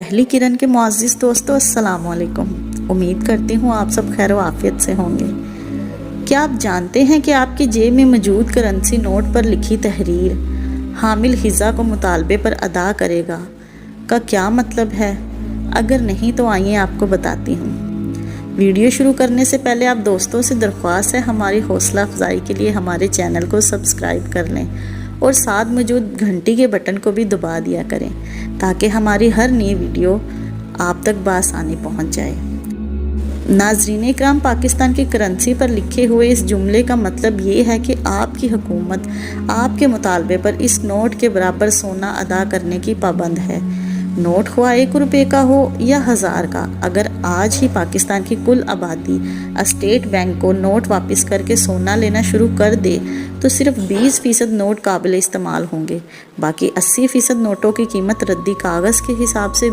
پہلی کرن کے معزز دوستو السلام علیکم۔ امید کرتی ہوں آپ سب خیر و عافیت سے ہوں گے۔ کیا آپ جانتے ہیں کہ آپ کی جیب میں موجود کرنسی نوٹ پر لکھی تحریر حامل خزاں کو مطالبے پر ادا کرے گا کا کیا مطلب ہے؟ اگر نہیں تو آئیے آپ کو بتاتی ہوں۔ ویڈیو شروع کرنے سے پہلے آپ دوستوں سے درخواست ہے ہماری حوصلہ افزائی کے لیے ہمارے چینل کو سبسکرائب کر لیں اور ساتھ موجود گھنٹی کے بٹن کو بھی دبا دیا کریں تاکہ ہماری ہر نئی ویڈیو آپ تک بآسانی پہنچ جائے۔ ناظرین اکرام، پاکستان کی کرنسی پر لکھے ہوئے اس جملے کا مطلب یہ ہے کہ آپ کی حکومت آپ کے مطالبے پر اس نوٹ کے برابر سونا ادا کرنے کی پابند ہے، نوٹ خواہ 1 روپے کا ہو یا 1000 کا۔ اگر آج ہی پاکستان کی کل آبادی اسٹیٹ بینک کو نوٹ واپس کر کے سونا لینا شروع کر دے تو صرف 20% نوٹ قابل استعمال ہوں گے، باقی 80% نوٹوں کی قیمت ردی کاغذ کے حساب سے